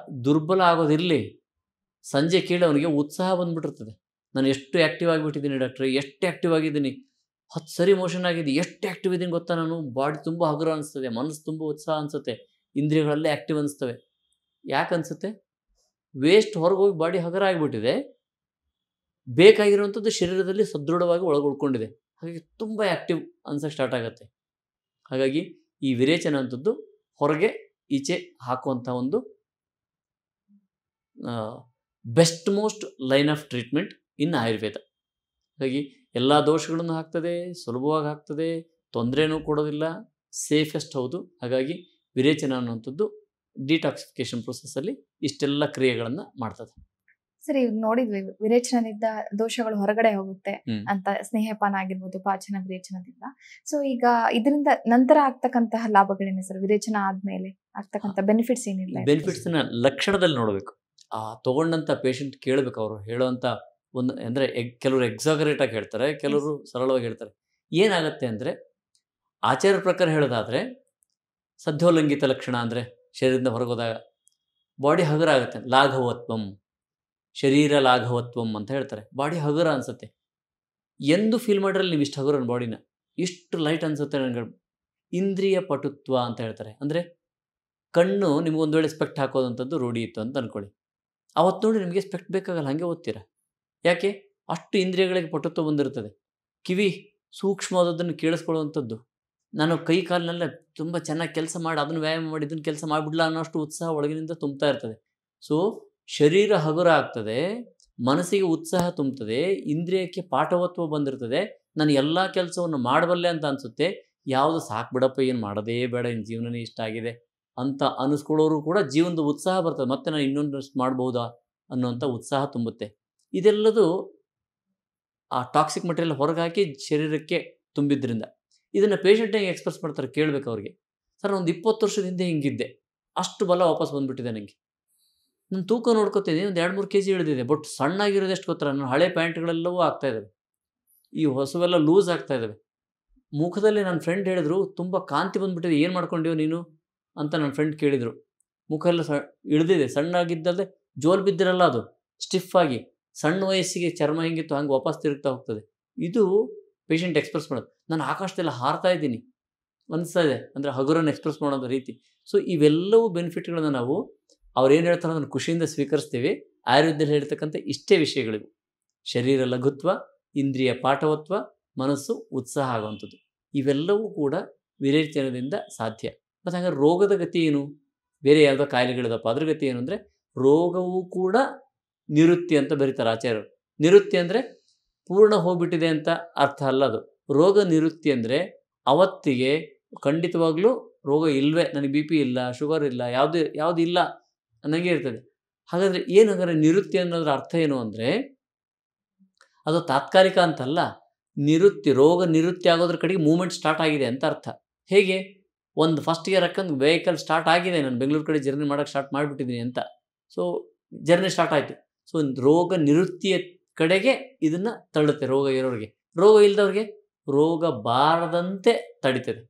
ದುರ್ಬಲ ಆಗೋದಿರಲಿ, ಸಂಜೆ ಕೇಳಿ ಅವನಿಗೆ ಉತ್ಸಾಹ ಬಂದುಬಿಟ್ಟಿರ್ತದೆ. ನಾನು ಎಷ್ಟು ಆ್ಯಕ್ಟಿವ್ ಆಗಿಬಿಟ್ಟಿದ್ದೀನಿ ಡಾಕ್ಟ್ರೆ, ಎಷ್ಟು ಆ್ಯಕ್ಟಿವ್ ಆಗಿದ್ದೀನಿ, 10 ಸರಿ ಮೋಷನ್ ಆಗಿದೆ, ಎಷ್ಟು ಆ್ಯಕ್ಟಿವ್ ಇದ್ದೀನಿ ಗೊತ್ತಾ ನಾನು, ಬಾಡಿ ತುಂಬ ಹಗುರ ಅನಿಸ್ತದೆ, ಮನಸ್ಸು ತುಂಬ ಉತ್ಸಾಹ ಅನಿಸುತ್ತೆ, ಇಂದ್ರಿಯಗಳಲ್ಲೇ ಆ್ಯಕ್ಟಿವ್ ಅನಿಸ್ತವೆ. ಯಾಕೆ ಅನಿಸುತ್ತೆ? ವೇಸ್ಟ್ ಹೊರಗೆ ಹೋಗಿ ಬಾಡಿ ಹಗುರ ಆಗಿಬಿಟ್ಟಿದೆ, ಬೇಕಾಗಿರುವಂಥದ್ದು ಶರೀರದಲ್ಲಿ ಸದೃಢವಾಗಿ ಒಳಗೆ ಉಳ್ಕೊಂಡಿದೆ. ಹಾಗಾಗಿ ತುಂಬ ಆ್ಯಕ್ಟಿವ್ ಅನ್ಸೋಕ್ಕೆ ಸ್ಟಾರ್ಟ್ ಆಗುತ್ತೆ. ಹಾಗಾಗಿ ಈ ವಿರೇಚನ ಅಂಥದ್ದು ಹೊರಗೆ ಈಚೆ ಹಾಕುವಂಥ ಒಂದು best most line of treatment in Ayurveda. ಹಾಗಾಗಿ ಎಲ್ಲ ದೋಷಗಳನ್ನು ಹಾಕ್ತದೆ, ಸುಲಭವಾಗಿ ಹಾಕ್ತದೆ, ತೊಂದರೆನೂ ಕೊಡೋದಿಲ್ಲ, ಸೇಫೆಸ್ಟ್ ಹೌದು. ಹಾಗಾಗಿ ವಿರೇಚನ ಅನ್ನುವಂಥದ್ದು ಡಿಟಾಕ್ಸಿಫಿಕೇಶನ್ ಪ್ರೊಸೆಸ್ಸಲ್ಲಿ ಇಷ್ಟೆಲ್ಲ ಕ್ರಿಯೆಗಳನ್ನು ಮಾಡ್ತದೆ. ಸರಿ, ಈಗ ನೋಡಿದ್ವಿ ವಿರೇಚನದಿಂದ ದೋಷಗಳು ಹೊರಗಡೆ ಹೋಗುತ್ತೆ ಅಂತ, ಸ್ನೇಹಪಾನ ಆಗಿರ್ಬೋದು, ಪಾಚನ ವಿರೇಚನದಿಂದ. ಸೊ ಈಗ ಇದರಿಂದ ನಂತರ ಆಗ್ತಕ್ಕಂತಹ ಲಾಭಗಳೇನೆ ಸರ್? ವಿರೇಚನ ಆದ್ಮೇಲೆ ಆಗ್ತಕ್ಕಂಥ ಬೆನಿಫಿಟ್ಸ್ ಏನಿಲ್ಲ? ಬೆನಿಫಿಟ್ಸ್ನ ಲಕ್ಷಣದಲ್ಲಿ ನೋಡಬೇಕು. ತಗೊಂಡಂಥ ಪೇಷಂಟ್ ಕೇಳಬೇಕು, ಅವರು ಹೇಳೋವಂಥ ಒಂದು ಅಂದರೆ ಕೆಲವರು ಎಕ್ಸಾಗರೇಟ್ ಆಗಿ ಹೇಳ್ತಾರೆ, ಕೆಲವರು ಸರಳವಾಗಿ ಹೇಳ್ತಾರೆ. ಏನಾಗುತ್ತೆ ಅಂದರೆ, ಆಚಾರ್ಯ ಪ್ರಕಾರ ಹೇಳೋದಾದರೆ ಸದ್ಯೋಲ್ಲಂಘಿತ ಲಕ್ಷಣ ಅಂದರೆ ಶರೀರದಿಂದ ಹೊರಗೋದಾಗ ಬಾಡಿ ಹಗುರ ಆಗುತ್ತೆ, ಲಾಘವತ್ವಂ, ಶರೀರ ಲಾಘವತ್ವಂ ಅಂತ ಹೇಳ್ತಾರೆ. ಬಾಡಿ ಹಗುರ ಅನಿಸುತ್ತೆ. ಎಂದು ಫೀಲ್ ಮಾಡಿರಲ್ಲಿ ನೀವು ಇಷ್ಟು ಹಗುರ ಬಾಡಿನ, ಇಷ್ಟು ಲೈಟ್ ಅನಿಸುತ್ತೆ ನನಗೆ. ಇಂದ್ರಿಯ ಪಟುತ್ವ ಅಂತ ಹೇಳ್ತಾರೆ. ಅಂದರೆ ಕಣ್ಣು ನಿಮಗೊಂದು ವೇಳೆ ಸ್ಪೆಕ್ಟ್ ಹಾಕೋದಂಥದ್ದು ರೂಢಿ ಇತ್ತು ಅಂತ ಅಂದ್ಕೊಳ್ಳಿ. ಅವತ್ತು ನೋಡಿ ನಿಮಗೆ ಸ್ಪೆಕ್ಟ್ ಬೇಕಾಗಲ್ಲ, ಹಾಗೆ ಓದ್ತೀರಾ. ಯಾಕೆ? ಅಷ್ಟು ಇಂದ್ರಿಯಗಳಿಗೆ ಪಟುತ್ವ ಬಂದಿರ್ತದೆ. ಕಿವಿ ಸೂಕ್ಷ್ಮವಾದದ್ದನ್ನು ಕೇಳಿಸ್ಕೊಳ್ಳುವಂಥದ್ದು. ನಾನು ಕೈ ಕಾಲಿನಲ್ಲೇ ತುಂಬ ಚೆನ್ನಾಗಿ ಕೆಲಸ ಮಾಡಿ, ಅದನ್ನು ವ್ಯಾಯಾಮ ಮಾಡಿ, ಇದನ್ನು ಕೆಲಸ ಮಾಡಿಬಿಡ್ಲ ಅನ್ನೋಷ್ಟು ಉತ್ಸಾಹ ಒಳಗಿನಿಂದ ತುಂಬ್ತಾ ಇರ್ತದೆ. ಸೊ ಶರೀರ ಹಗುರ ಆಗ್ತದೆ, ಮನಸ್ಸಿಗೆ ಉತ್ಸಾಹ ತುಂಬುತ್ತದೆ, ಇಂದ್ರಿಯಕ್ಕೆ ಪಾಠವತ್ವ ಬಂದಿರ್ತದೆ, ನಾನು ಎಲ್ಲ ಕೆಲಸವನ್ನು ಮಾಡಬಲ್ಲೆ ಅಂತ ಅನಿಸುತ್ತೆ. ಯಾವುದು ಸಾಕು ಬಿಡಪ್ಪ, ಏನು ಮಾಡೋದೇ ಬೇಡ, ಇನ್ನು ಜೀವನನೇ ಇಷ್ಟ ಆಗಿದೆ ಅಂತ ಅನಿಸ್ಕೊಳ್ಳೋರು ಕೂಡ ಜೀವನದ ಉತ್ಸಾಹ ಬರ್ತದೆ, ಮತ್ತೆ ನಾನು ಇನ್ನೊಂದಷ್ಟು ಮಾಡ್ಬೋದಾ ಅನ್ನೋಂಥ ಉತ್ಸಾಹ ತುಂಬುತ್ತೆ. ಇದೆಲ್ಲದು ಆ ಟಾಕ್ಸಿಕ್ ಮಟೀರಿಯಲ್ ಹೊರಗೆ ಹಾಕಿ ಶರೀರಕ್ಕೆ ತುಂಬಿದ್ರಿಂದ. ಇದನ್ನು ಪೇಷಂಟ್ ಹೆಂಗೆ ಎಕ್ಸ್ಪ್ರೆಸ್ ಮಾಡ್ತಾರೆ ಕೇಳಬೇಕು ಅವ್ರಿಗೆ. ಸರ್, ಒಂದು 20 ವರ್ಷದ ಹಿಂದೆ ಹಿಂಗಿದ್ದೆ, ಅಷ್ಟು ಬಲ ವಾಪಸ್ ಬಂದುಬಿಟ್ಟಿದೆ ನನಗೆ, ನಾನು ತೂಕ ನೋಡ್ಕೊತೀನಿ, ಒಂದು 2-3 kg ಇಳಿದಿದೆ, ಬಟ್ ಸಣ್ಣಾಗಿರೋದು ಎಷ್ಟು ಗೊತ್ತರ, ನನ್ನ ಹಳೆ ಪ್ಯಾಂಟ್ಗಳೆಲ್ಲವೂ ಆಗ್ತಾಯಿದ್ದಾವೆ, ಈ ಹೊಸವೆಲ್ಲ ಲೂಸ್ ಆಗ್ತಾಯಿದ್ದಾವೆ. ಮುಖದಲ್ಲಿ ನನ್ನ ಫ್ರೆಂಡ್ ಹೇಳಿದ್ರು, ತುಂಬ ಕಾಂತಿ ಬಂದುಬಿಟ್ಟಿದೆ, ಏನು ಮಾಡ್ಕೊಂಡಿಯೋ ನೀನು ಅಂತ ನನ್ನ ಫ್ರೆಂಡ್ ಕೇಳಿದರು. ಮುಖ ಎಲ್ಲ ಇಳಿದಿದೆ, ಸಣ್ಣಾಗಿದ್ದಲ್ಲದೆ ಜೋಲ್ ಬಿದ್ದಿರಲ್ಲ, ಅದು ಸ್ಟಿಫ್ ಆಗಿ, ಸಣ್ಣ ವಯಸ್ಸಿಗೆ ಚರ್ಮ ಹೆಂಗಿತ್ತು ಹಂಗೆ ವಾಪಸ್ ತಿರುಗ್ತಾ ಹೋಗ್ತದೆ. ಇದು ಪೇಷಂಟ್ ಎಕ್ಸ್ಪ್ರೆಸ್ ಮಾಡೋದು. ನಾನು ಆಕಾಶದೆಲ್ಲ ಹಾರ್ತಾ ಇದ್ದೀನಿ ಅನಿಸ್ತಾ ಇದೆ, ಅಂದರೆ ಹಗುರನ್ನು ಎಕ್ಸ್ಪ್ರೆಸ್ ಮಾಡೋದು ರೀತಿ. ಸೊ ಇವೆಲ್ಲವೂ ಬೆನಿಫಿಟ್ಗಳನ್ನು ನಾವು ಅವ್ರೇನು ಹೇಳ್ತಾರೆ ಅದನ್ನು ಖುಷಿಯಿಂದ ಸ್ವೀಕರಿಸ್ತೀವಿ. ಆಯುರ್ವೇದದಲ್ಲಿ ಹೇಳ್ತಕ್ಕಂಥ ಇಷ್ಟೇ ವಿಷಯಗಳಿವು: ಶರೀರ ಲಘುತ್ವ, ಇಂದ್ರಿಯ ಪಾಠವತ್ವ, ಮನಸ್ಸು ಉತ್ಸಾಹ ಆಗುವಂಥದ್ದು. ಇವೆಲ್ಲವೂ ಕೂಡ ವಿರೇಚನದಿಂದ ಸಾಧ್ಯ. ಮತ್ತು ಹಾಗೆ ರೋಗದ ಗತಿ ಏನು? ಬೇರೆ ಯಾವುದೋ ಕಾಯಿಲೆಗಳಿದಪ್ಪ, ಅದ್ರ ಗತಿ ಏನು ಅಂದರೆ, ರೋಗವೂ ಕೂಡ ನಿವೃತ್ತಿ ಅಂತ ಬರೀತಾರೆ ಆಚಾರ್ಯರು. ನಿವೃತ್ತಿ ಅಂದರೆ ಪೂರ್ಣ ಹೋಗ್ಬಿಟ್ಟಿದೆ ಅಂತ ಅರ್ಥ ಅಲ್ಲ. ಅದು ರೋಗ ನಿವೃತ್ತಿ ಅಂದರೆ ಅವತ್ತಿಗೆ ಖಂಡಿತವಾಗ್ಲೂ ರೋಗ ಇಲ್ಲವೇ, ನನಗೆ BP ಇಲ್ಲ, ಶುಗರ್ ಇಲ್ಲ, ಯಾವುದು ಇಲ್ಲ ಅನ್ನಂಗೆ ಇರ್ತದೆ. ಹಾಗಾದರೆ ಏನಾದರೆ ನಿವೃತ್ತಿ ಅನ್ನೋದ್ರ ಅರ್ಥ ಏನು ಅಂದರೆ, ಅದು ತಾತ್ಕಾಲಿಕ ಅಂತಲ್ಲ. ನಿವೃತ್ತಿ, ರೋಗ ನಿವೃತ್ತಿ ಆಗೋದ್ರ ಕಡೆಗೆ ಮೂಮೆಂಟ್ ಸ್ಟಾರ್ಟ್ ಆಗಿದೆ ಅಂತ ಅರ್ಥ. ಹೇಗೆ? ಒಂದು ಫಸ್ಟ್ ಇಯರ್ ಹಾಕೊಂಡು ವೆಹಿಕಲ್ ಸ್ಟಾರ್ಟ್ ಆಗಿದೆ, ನಾನು ಬೆಂಗಳೂರು ಕಡೆ ಜರ್ನಿ ಮಾಡೋಕ್ಕೆ ಸ್ಟಾರ್ಟ್ ಮಾಡಿಬಿಟ್ಟಿದ್ದೀನಿ ಅಂತ. ಸೊ ಜರ್ನಿ ಸ್ಟಾರ್ಟ್ ಆಯಿತು. ಸೊ ರೋಗ ನಿವೃತ್ತಿಯ ಕಡೆಗೆ ಇದನ್ನು ತಳ್ಳುತ್ತೆ ರೋಗ ಇರೋರಿಗೆ. ರೋಗ ಇಲ್ಲದವ್ರಿಗೆ ರೋಗ ಬಾರದಂತೆ ತಡಿತದೆ.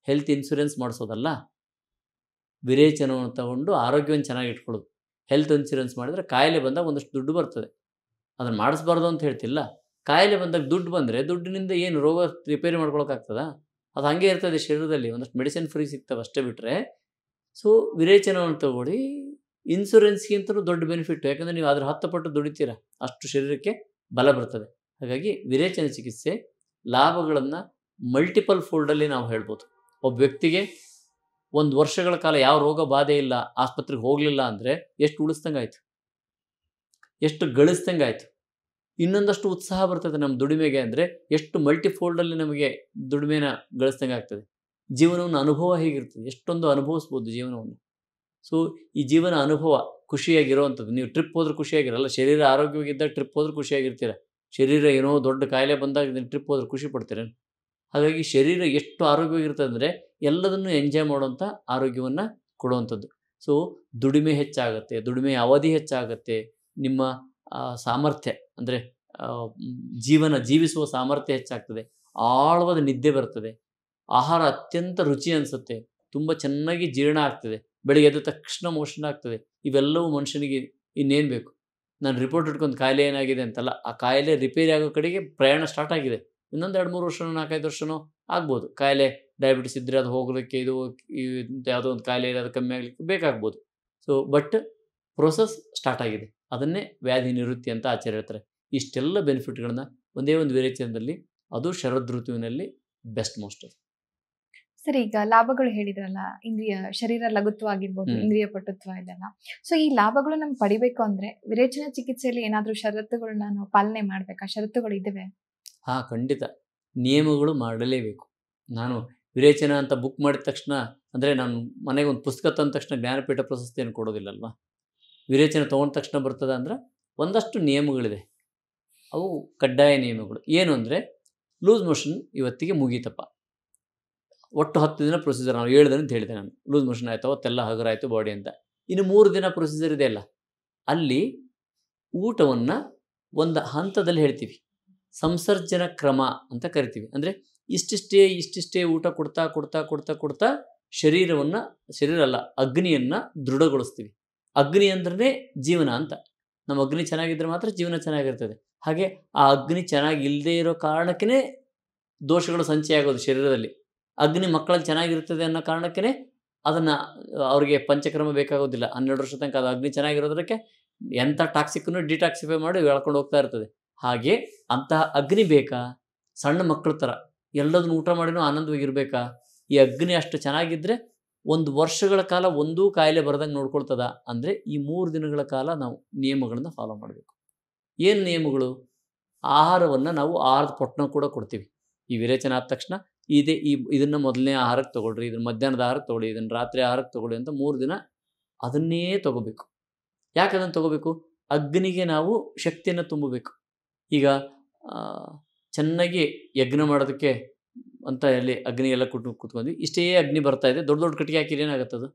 ಹೆಲ್ತ್ ಇನ್ಶೂರೆನ್ಸ್ ಮಾಡಿಸೋದಲ್ಲ, ವಿರೇಚನವನ್ನು ತಗೊಂಡು ಆರೋಗ್ಯವನ್ನು ಚೆನ್ನಾಗಿ ಇಟ್ಕೊಳ್ಳೋದು. ಹೆಲ್ತ್ ಇನ್ಶೂರೆನ್ಸ್ ಮಾಡಿದರೆ ಕಾಯಿಲೆ ಬಂದಾಗ ಒಂದಷ್ಟು ದುಡ್ಡು ಬರ್ತದೆ. ಅದನ್ನು ಮಾಡಿಸ್ಬಾರ್ದು ಅಂತ ಹೇಳ್ತಿಲ್ಲ. ಕಾಯಿಲೆ ಬಂದಾಗ ದುಡ್ಡು ಬಂದರೆ ದುಡ್ಡಿನಿಂದ ಏನು ರೋಗ ರಿಪೇರಿ ಮಾಡ್ಕೊಳಕ್ಕಾಗ್ತದ? ಅದು ಹಾಗೆ ಇರ್ತದೆ ಶರೀರದಲ್ಲಿ, ಒಂದಷ್ಟು ಮೆಡಿಸಿನ್ ಫ್ರೀ ಸಿಗ್ತವೆ ಅಷ್ಟೇ ಬಿಟ್ಟರೆ. ಸೊ ವಿರೇಚನವನ್ನು ತಗೊಳ್ಳಿ, ಇನ್ಶೂರೆನ್ಸ್ಗಿಂತಲೂ ದೊಡ್ಡ ಬೆನಿಫಿಟ್ಟು. ಯಾಕಂದರೆ ನೀವು ಅದರ 10 ಪಟ್ಟು ದುಡಿತೀರ, ಅಷ್ಟು ಶರೀರಕ್ಕೆ ಬಲ ಬರ್ತದೆ. ಹಾಗಾಗಿ ವಿರೇಚನ ಚಿಕಿತ್ಸೆ ಲಾಭಗಳನ್ನು ಮಲ್ಟಿಪಲ್ ಫೋಲ್ಡಲ್ಲಿ ನಾವು ಹೇಳ್ಬೋದು. ಒಬ್ಬ ವ್ಯಕ್ತಿಗೆ 1 ವರ್ಷಗಳ ಕಾಲ ಯಾವ ರೋಗ ಬಾಧೆ ಇಲ್ಲ, ಆಸ್ಪತ್ರೆಗೆ ಹೋಗಲಿಲ್ಲ ಅಂದರೆ ಎಷ್ಟು ಉಳಿಸ್ದಂಗೆ ಆಯಿತು, ಎಷ್ಟು ಗಳಿಸ್ದಂಗೆ ಆಯಿತು. ಇನ್ನೊಂದಷ್ಟು ಉತ್ಸಾಹ ಬರ್ತದೆ ನಮ್ಮ ದುಡಿಮೆಗೆ ಅಂದರೆ ಎಷ್ಟು ಮಲ್ಟಿಫೋಲ್ಡಲ್ಲಿ ನಮಗೆ ದುಡಿಮೆನ ಗಳಿಸ್ದಂಗೆ ಆಗ್ತದೆ. ಜೀವನವನ್ನು ಅನುಭವ ಹೇಗಿರ್ತದೆ, ಎಷ್ಟೊಂದು ಅನುಭವಿಸ್ಬೋದು ಜೀವನವನ್ನು. ಸೊ ಈ ಜೀವನ ಅನುಭವ ಖುಷಿಯಾಗಿರೋವಂಥದ್ದು. ನೀವು ಟ್ರಿಪ್ ಹೋದ್ರೆ ಖುಷಿಯಾಗಿರಲ್ಲ, ಶರೀರ ಆರೋಗ್ಯವಾಗಿದ್ದಾಗ ಟ್ರಿಪ್ ಹೋದ್ರೆ ಖುಷಿಯಾಗಿರ್ತೀರ. ಶರೀರ ಏನೋ ದೊಡ್ಡ ಕಾಯಿಲೆ ಬಂದಾಗ ಟ್ರಿಪ್ ಹೋದ್ರೆ ಖುಷಿ ಪಡ್ತೀರ? ಹಾಗಾಗಿ ಶರೀರ ಎಷ್ಟು ಆರೋಗ್ಯವಾಗಿರ್ತದೆ ಅಂದರೆ ಎಲ್ಲದನ್ನು ಎಂಜಾಯ್ ಮಾಡುವಂಥ ಆರೋಗ್ಯವನ್ನು ಕೊಡುವಂಥದ್ದು. ಸೊ ದುಡಿಮೆ ಹೆಚ್ಚಾಗುತ್ತೆ, ದುಡಿಮೆಯ ಅವಧಿ ಹೆಚ್ಚಾಗುತ್ತೆ, ನಿಮ್ಮ ಸಾಮರ್ಥ್ಯ ಅಂದರೆ ಜೀವಿಸುವ ಸಾಮರ್ಥ್ಯ ಹೆಚ್ಚಾಗ್ತದೆ, ಆಳವಾದ ನಿದ್ದೆ ಬರ್ತದೆ, ಆಹಾರ ಅತ್ಯಂತ ರುಚಿ ಅನಿಸುತ್ತೆ, ತುಂಬ ಚೆನ್ನಾಗಿ ಜೀರ್ಣ ಆಗ್ತದೆ, ಬೆಳಿಗ್ಗೆ ಎದ್ದ ತಕ್ಷಣ ಮೋಷನ್ ಆಗ್ತದೆ. ಇವೆಲ್ಲವೂ ಮನುಷ್ಯನಿಗೆ ಇನ್ನೇನು ಬೇಕು? ನಾನು ರಿಪೋರ್ಟ್ ಇಟ್ಕೊಂಡು ಕಾಯಿಲೆ ಏನಾಗಿದೆ ಅಂತಲ್ಲ, ಆ ಕಾಯಿಲೆ ರಿಪೇರಿ ಆಗೋ ಕಡೆಗೆ ಪ್ರಯಾಣ ಸ್ಟಾರ್ಟ್ ಆಗಿದೆ. ಇನ್ನೊಂದು 2-3 ವರ್ಷನೋ 4-5 ವರ್ಷನೋ ಆಗ್ಬೋದು. ಕಾಯಿಲೆ ಡಯಾಬಿಟಿಸ್ ಇದ್ದರೆ ಅದು ಹೋಗಲಿಕ್ಕೆ ಇದು ಯಾವುದೋ ಒಂದು ಕಾಯಿಲೆ ಇದೆ ಅದು ಕಮ್ಮಿ ಆಗಲಿಕ್ಕೆ ಬೇಕಾಗ್ಬೋದು. ಸೊ ಬಟ್ ಪ್ರೋಸೆಸ್ ಸ್ಟಾರ್ಟ್ ಆಗಿದೆ. ಅದನ್ನೇ ವ್ಯಾಧಿ ನಿವೃತ್ತಿ ಅಂತ ಆಚಾರ್ಯ ಹೇಳ್ತಾರೆ. ಇಷ್ಟೆಲ್ಲ ಬೆನಿಫಿಟ್ಗಳನ್ನ ಒಂದೇ ಒಂದು ವಿರೇಚನದಲ್ಲಿ, ಅದು ಶರದ್ ಋತುವಿನಲ್ಲಿ ಬೆಸ್ಟ್ ಮೋಸ್ಟ್. ಸರಿ, ಈಗ ಲಾಭಗಳು ಹೇಳಿದ್ರಲ್ಲ, ಶರೀರ ಲಘುತ್ವ ಆಗಿರ್ಬೋದು, ಇಂದ್ರಿಯ ಪಟುತ್ವ ಇದೆಲ್ಲ. ಸೊ ಈ ಲಾಭಗಳು ನಮ್ಗೆ ಪಡಿಬೇಕು ಅಂದ್ರೆ ವಿರೇಚನ ಚಿಕಿತ್ಸೆಯಲ್ಲಿ ಏನಾದ್ರೂ ಷರತ್ತುಗಳನ್ನ ನಾವು ಪಾಲನೆ ಮಾಡ್ಬೇಕಾ? ಷರತ್ತುಗಳು ಇದಾವೆ? ಹಾಂ, ಖಂಡಿತ ನಿಯಮಗಳು ಮಾಡಲೇಬೇಕು. ನಾನು ವಿರೇಚನ ಅಂತ ಬುಕ್ ಮಾಡಿದ ತಕ್ಷಣ, ಅಂದರೆ ನಾನು ಮನೆಗೆ ಒಂದು ಪುಸ್ತಕ ತಂದ ತಕ್ಷಣ ಜ್ಞಾನಪೀಠ ಪ್ರಶಸ್ತಿಯನ್ನು ಕೊಡೋದಿಲ್ಲಲ್ವ. ವಿರೇಚನ ತೊಗೊಂಡ ತಕ್ಷಣ ಬರ್ತದೆ ಅಂದ್ರೆ ಒಂದಷ್ಟು ನಿಯಮಗಳಿದೆ, ಅವು ಕಡ್ಡಾಯ ನಿಯಮಗಳು. ಏನು ಅಂದರೆ, ಲೂಸ್ ಮೋಷನ್ ಇವತ್ತಿಗೆ ಮುಗೀತಪ್ಪ, ಒಟ್ಟು 10 ದಿನ ಪ್ರೊಸೀಜರ್. ನಾವು 7 ದಿನ ಅಂತ ಹೇಳಿದೆ ನಾನು. ಲೂಸ್ ಮೋಷನ್ ಆಯಿತು, ಅವತ್ತೆಲ್ಲ ಹಗರಾಯಿತು ಬಾಡಿ ಅಂತ. ಇನ್ನು 3 ದಿನ ಪ್ರೊಸೀಜರ್ ಇದೆ ಅಲ್ಲ, ಅಲ್ಲಿ ಊಟವನ್ನು ಒಂದು ಹಂತದಲ್ಲಿ ಹೇಳ್ತೀವಿ, ಸಂಸರ್ಜನ ಕ್ರಮ ಅಂತ ಕರಿತೀವಿ. ಅಂದರೆ ಇಷ್ಟಿಷ್ಟೇ ಊಟ ಕೊಡ್ತಾ ಕೊಡ್ತಾ ಕೊಡ್ತಾ ಕೊಡ್ತಾ ಶರೀರ ಅಲ್ಲ, ಅಗ್ನಿಯನ್ನು ದೃಢಗೊಳಿಸ್ತೀವಿ. ಅಗ್ನಿ ಅಂದ್ರೆ ಜೀವನ ಅಂತ. ನಮ್ಮ ಅಗ್ನಿ ಚೆನ್ನಾಗಿದ್ದರೆ ಮಾತ್ರ ಜೀವನ ಚೆನ್ನಾಗಿರ್ತದೆ. ಹಾಗೆ ಆ ಅಗ್ನಿ ಚೆನ್ನಾಗಿ ಇಲ್ಲದೆ ಇರೋ ಕಾರಣಕ್ಕೇ ದೋಷಗಳು ಸಂಚಯ ಆಗೋದು ಶರೀರದಲ್ಲಿ. ಅಗ್ನಿ ಮಕ್ಕಳಲ್ಲಿ ಚೆನ್ನಾಗಿರ್ತದೆ ಅನ್ನೋ ಕಾರಣಕ್ಕೇ ಅದನ್ನು ಅವ್ರಿಗೆ ಪಂಚಕ್ರಮ ಬೇಕಾಗೋದಿಲ್ಲ. 12 ವರ್ಷ ತನಕ ಅದು ಅಗ್ನಿ ಚೆನ್ನಾಗಿರೋದಕ್ಕೆ ಎಂಥ ಟಾಕ್ಸಿಕ್ಕನ್ನು ಡಿಟಾಕ್ಸಿಫೈ ಮಾಡಿ ಎಳ್ಕೊಂಡು ಹೋಗ್ತಾ ಇರ್ತದೆ. ಹಾಗೆ ಅಂತಹ ಅಗ್ನಿ ಬೇಕಾ? ಸಣ್ಣ ಮಕ್ಕಳ ಥರ ಎಲ್ಲದನ್ನು ಊಟ ಮಾಡಿನೂ ಆನಂದವಾಗಿರಬೇಕಾ? ಈ ಅಗ್ನಿ ಅಷ್ಟು ಚೆನ್ನಾಗಿದ್ದರೆ 1 ವರ್ಷಗಳ ಕಾಲ ಒಂದೂ ಕಾಯಿಲೆ ಬರದಂಗೆ ನೋಡ್ಕೊಳ್ತದ. ಅಂದರೆ ಈ 3 ದಿನಗಳ ಕಾಲ ನಾವು ನಿಯಮಗಳನ್ನು ಫಾಲೋ ಮಾಡಬೇಕು. ಏನು ನಿಯಮಗಳು? ಆಹಾರವನ್ನು ನಾವು ಆಹಾರದ ಪೊಟ್ಟಣ ಕೂಡ ಕೊಡ್ತೀವಿ. ಈ ವಿರೇಚನ ಆದ ತಕ್ಷಣ ಇದನ್ನು ಮೊದಲನೇ ಆಹಾರಕ್ಕೆ ತೊಗೊಳ್ರಿ, ಇದನ್ನು ಮಧ್ಯಾಹ್ನದ ಆಹಾರಕ್ಕೆ ತೊಗೊಳ್ಳಿ, ಇದನ್ನು ರಾತ್ರಿ ಆಹಾರಕ್ಕೆ ತೊಗೊಳ್ಳಿ ಅಂತ 3 ದಿನ ಅದನ್ನೇ ತೊಗೋಬೇಕು. ಯಾಕೆ ಅದನ್ನು ತೊಗೋಬೇಕು? ಅಗ್ನಿಗೆ ನಾವು ಶಕ್ತಿಯನ್ನು ತುಂಬಬೇಕು. ಈಗ ಚೆನ್ನಾಗಿ ಯಜ್ಞ ಮಾಡೋದಕ್ಕೆ ಅಂತ ಹೇಳಿ ಅಗ್ನಿ ಎಲ್ಲ ಕೂತ್ಕೊಂಡ್ವಿ, ಇಷ್ಟೇ ಅಗ್ನಿ ಬರ್ತಾ ಇದೆ, ದೊಡ್ಡ ದೊಡ್ಡ ಕಟ್ಟಿಗೆ ಹಾಕಿದ್ರೆ ಏನಾಗುತ್ತದು?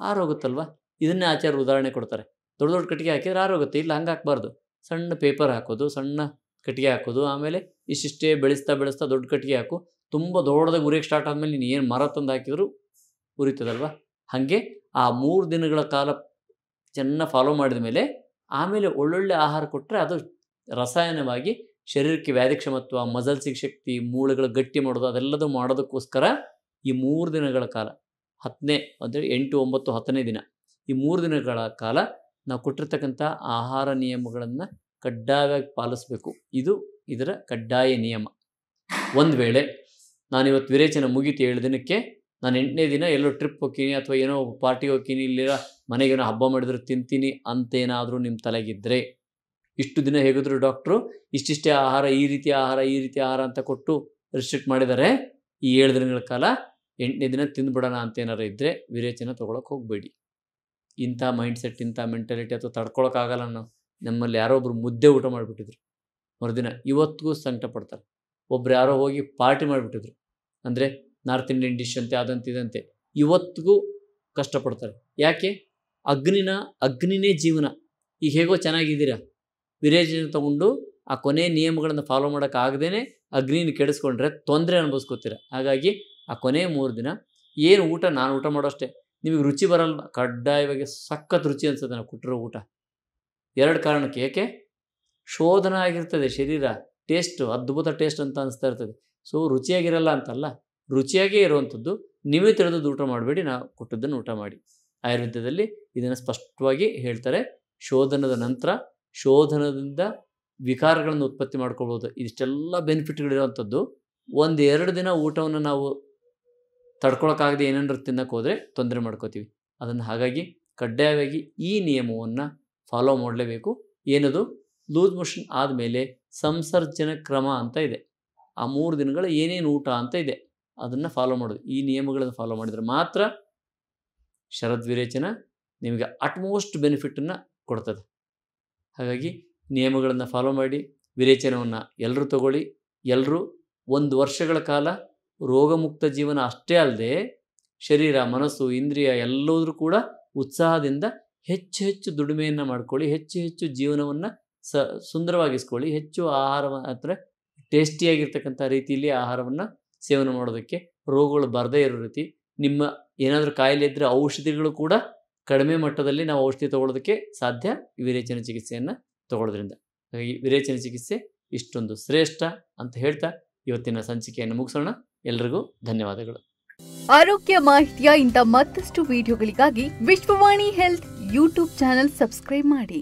ಆರೋಗುತ್ತಲ್ವ. ಇದನ್ನೇ ಆಚಾರ್ಯ ಉದಾಹರಣೆ ಕೊಡ್ತಾರೆ. ದೊಡ್ಡ ದೊಡ್ಡ ಕಟ್ಟಿಗೆ ಹಾಕಿದ್ರೆ ಆರೋಗುತ್ತೆ. ಇಲ್ಲ, ಹಂಗೆ ಹಾಕಬಾರ್ದು. ಸಣ್ಣ ಪೇಪರ್ ಹಾಕೋದು, ಸಣ್ಣ ಕಟ್ಟಿಗೆ ಹಾಕೋದು, ಆಮೇಲೆ ಇಷ್ಟಿಷ್ಟೇ ಬೆಳೆಸ್ತಾ ದೊಡ್ಡ ಕಟ್ಟಿಗೆ ಹಾಕು. ತುಂಬ ದೊಡ್ಡದಾಗಿ ಉರಿಯೋಕ್ಕೆ ಸ್ಟಾರ್ಟ್ ಆದಮೇಲೆ ನೀನು ಏನು ಮರ ತಂದು ಹಾಕಿದ್ರು ಉರಿತದಲ್ವ. ಹಾಗೆ ಆ 3 ದಿನಗಳ ಕಾಲ ಚೆನ್ನಾಗಿ ಫಾಲೋ ಮಾಡಿದ ಮೇಲೆ ಆಮೇಲೆ ಒಳ್ಳೊಳ್ಳೆ ಆಹಾರ ಕೊಟ್ಟರೆ ಅದು ರಸಾಯನವಾಗಿ ಶರೀರಕ್ಕೆ ವ್ಯಾಧಿಕ್ಷಮತ್ವ, ಮಸಲ್ಸಿಗೆ ಶಕ್ತಿ, ಮೂಳೆಗಳು ಗಟ್ಟಿ ಮಾಡೋದು, ಅದೆಲ್ಲದೂ ಮಾಡೋದಕ್ಕೋಸ್ಕರ ಈ 3 ದಿನಗಳ ಕಾಲ, 10ನೇ ಅಂದರೆ 8, 9, 10ನೇ ದಿನ, ಈ 3 ದಿನಗಳ ಕಾಲ ನಾವು ಕೊಟ್ಟಿರ್ತಕ್ಕಂಥ ಆಹಾರ ನಿಯಮಗಳನ್ನು ಕಡ್ಡಾಯವಾಗಿ ಪಾಲಿಸಬೇಕು. ಇದು ಇದರ ಕಡ್ಡಾಯ ನಿಯಮ. ಒಂದು ವೇಳೆ ನಾನಿವತ್ತು ವಿರೇಚನ ಮುಗೀತು 7 ದಿನಕ್ಕೆ, ನಾನು 8ನೇ ದಿನ ಎಲ್ಲೋ ಟ್ರಿಪ್ ಹೋಗ್ತೀನಿ ಅಥವಾ ಏನೋ ಪಾರ್ಟಿಗೆ ಹೋಗ್ತೀನಿ, ಇಲ್ಲಿರೋ ಮನೆಗೇನೋ ಹಬ್ಬ ಮಾಡಿದ್ರು ತಿಂತೀನಿ ಅಂತೇನಾದರೂ ನಿಮ್ಮ ತಲೆಗಿದ್ದರೆ, ಇಷ್ಟು ದಿನ ಹೇಗಿದ್ರು ಡಾಕ್ಟ್ರು ಇಷ್ಟಿಷ್ಟೇ ಆಹಾರ, ಈ ರೀತಿ ಆಹಾರ ಅಂತ ಕೊಟ್ಟು ರಿಸ್ಟ್ರಿಕ್ಟ್ ಮಾಡಿದ್ದಾರೆ, ಈ 7 ದಿನಗಳ ಕಾಲ 8ನೇ ದಿನ ತಿಂದುಬಿಡೋಣ ಅಂತೇನಾರು ಇದ್ದರೆ ವಿರೇಚನ ತೊಗೊಳಕ್ಕೆ ಹೋಗಬೇಡಿ. ಇಂಥ ಮೈಂಡ್ಸೆಟ್, ಇಂಥ ಮೆಂಟಾಲಿಟಿ ಅಥವಾ ತಡ್ಕೊಳಕ್ಕಾಗಲ್ಲ. ನಮ್ಮಲ್ಲಿ ಯಾರೋ ಒಬ್ರು ಮುದ್ದೆ ಊಟ ಮಾಡಿಬಿಟ್ಟಿದ್ರು ಮರುದಿನ, ಇವತ್ತಿಗೂ ಸಂಕಟ ಪಡ್ತಾರೆ. ಒಬ್ರು ಯಾರೋ ಹೋಗಿ ಪಾರ್ಟಿ ಮಾಡಿಬಿಟ್ಟಿದ್ರು, ಅಂದರೆ ನಾರ್ತ್ ಇಂಡಿಯನ್ ಡಿಶ್ ಅಂತೆ ಅದಂತೆ ಇದಂತೆ, ಇವತ್ತಿಗೂ ಕಷ್ಟಪಡ್ತಾರೆ. ಯಾಕೆ? ಅಗ್ನಿನೇ ಜೀವನ. ಈಗ ಹೇಗೋ ಚೆನ್ನಾಗಿದ್ದೀರಾ, ವಿರೇಚನ ತೊಗೊಂಡು ಆ ಕೊನೆ ನಿಯಮಗಳನ್ನು ಫಾಲೋ ಮಾಡೋಕ್ಕಾಗದೇ ಅಗ್ನಿನ ಕೆಡಿಸ್ಕೊಂಡ್ರೆ ತೊಂದರೆ ಅನುಭವಿಸ್ಕೋತೀರ. ಹಾಗಾಗಿ ಆ ಕೊನೆ 3 ದಿನ ಏನು ಊಟ, ನಾನು ಊಟ ಮಾಡೋಷ್ಟೇ, ನಿಮಗೆ ರುಚಿ ಬರಲ್ಲ, ಕಡ್ಡಾಯವಾಗಿ ಸಖತ್ ರುಚಿ ಅನಿಸುತ್ತೆ ನಾವು ಕೊಟ್ಟಿರೋ ಊಟ. 2 ಕಾರಣಕ್ಕೆ. ಏಕೆ? ಶೋಧನ ಆಗಿರ್ತದೆ ಶರೀರ, ಟೇಸ್ಟು ಅದ್ಭುತ ಟೇಸ್ಟ್ ಅಂತ ಅನಿಸ್ತಾ ಇರ್ತದೆ. ಸೊ ರುಚಿಯಾಗಿರಲ್ಲ ಅಂತಲ್ಲ, ರುಚಿಯಾಗೇ ಇರುವಂಥದ್ದು. ನೀವೇ ತಿಳಿದದ್ದು ಊಟ ಮಾಡಬೇಡಿ, ನಾವು ಕೊಟ್ಟದ್ದನ್ನು ಊಟ ಮಾಡಿ. ಆಯುರ್ವೇದದಲ್ಲಿ ಇದನ್ನು ಸ್ಪಷ್ಟವಾಗಿ ಹೇಳ್ತಾರೆ. ಶೋಧನದ ನಂತರ ಶೋಧನದಿಂದ ವಿಕಾರಗಳನ್ನು ಉತ್ಪತ್ತಿ ಮಾಡ್ಕೊಳ್ಬೋದು. ಇಷ್ಟೆಲ್ಲ ಬೆನಿಫಿಟ್ಗಳಿರೋವಂಥದ್ದು 1-2 ದಿನ ಊಟವನ್ನು ನಾವು ತಡ್ಕೊಳಕ್ಕಾಗದೆ ಏನಾದ್ರು ತಿನ್ನಕ್ಕೆ ಹೋದರೆ ತೊಂದರೆ ಮಾಡ್ಕೋತೀವಿ ಅದನ್ನು. ಹಾಗಾಗಿ ಕಡ್ಡಾಯವಾಗಿ ಈ ನಿಯಮವನ್ನು ಫಾಲೋ ಮಾಡಲೇಬೇಕು. ಏನದು? ಲೂಸ್ ಮೋಷನ್ ಆದಮೇಲೆ ಸಂಸರ್ಜನ ಕ್ರಮ ಅಂತ ಇದೆ. ಆ 3 ದಿನಗಳ ಏನೇನು ಊಟ ಅಂತ ಇದೆ ಅದನ್ನು ಫಾಲೋ ಮಾಡೋದು. ಈ ನಿಯಮಗಳನ್ನು ಫಾಲೋ ಮಾಡಿದರೆ ಮಾತ್ರ ಶರದ್ ವಿರೇಚನ ನಿಮಗೆ ಅಟ್ಮೋಸ್ಟ್ ಬೆನಿಫಿಟನ್ನು ಕೊಡ್ತದೆ. ಹಾಗಾಗಿ ನಿಯಮಗಳನ್ನು ಫಾಲೋ ಮಾಡಿ ವಿರೇಚನವನ್ನು ಎಲ್ಲರೂ ತಗೊಳ್ಳಿ. ಎಲ್ಲರೂ 1 ವರ್ಷಗಳ ಕಾಲ ರೋಗಮುಕ್ತ ಜೀವನ ಅಷ್ಟೇ ಅಲ್ಲದೆ ಶರೀರ, ಮನಸ್ಸು, ಇಂದ್ರಿಯ ಎಲ್ಲೋದ್ರೂ ಕೂಡ ಉತ್ಸಾಹದಿಂದ ಹೆಚ್ಚು ಹೆಚ್ಚು ದುಡಿಮೆಯನ್ನು ಮಾಡ್ಕೊಳ್ಳಿ, ಹೆಚ್ಚು ಹೆಚ್ಚು ಜೀವನವನ್ನು ಸುಂದರವಾಗಿಸ್ಕೊಳ್ಳಿ, ಹೆಚ್ಚು ಆಹಾರವನ್ನು ಅಂದರೆ ಟೇಸ್ಟಿಯಾಗಿರ್ತಕ್ಕಂಥ ರೀತಿಯಲ್ಲಿ ಆಹಾರವನ್ನು ಸೇವನೆ ಮಾಡೋದಕ್ಕೆ, ರೋಗಗಳು ಬರದೇ ಇರೋ ರೀತಿ, ನಿಮ್ಮ ಏನಾದರೂ ಕಾಯಿಲೆ ಇದ್ದರೆ ಔಷಧಿಗಳು ಕೂಡ ಕಡಿಮೆ ಮಟ್ಟದಲ್ಲಿ ನಾವು ಔಷಧಿ ತಗೊಳ್ಳೋದಕ್ಕೆ ಸಾಧ್ಯ ವಿರೇಚನ ಚಿಕಿತ್ಸೆಯನ್ನು ತಗೊಳ್ಳೋದ್ರಿಂದ. ಹಾಗಾಗಿ ವಿರೇಚನ ಚಿಕಿತ್ಸೆ ಇಷ್ಟೊಂದು ಶ್ರೇಷ್ಠ ಅಂತ ಹೇಳ್ತಾ ಇವತ್ತಿನ ಸಂಚಿಕೆಯನ್ನು ಮುಗಿಸೋಣ. ಎಲ್ರಿಗೂ ಧನ್ಯವಾದಗಳು. ಆರೋಗ್ಯ ಮಾಹಿತಿಯ ಇಂಥ ಮತ್ತಷ್ಟು ವಿಡಿಯೋಗಳಿಗಾಗಿ Vishwavani health YouTube channel subscribe ಮಾಡಿ.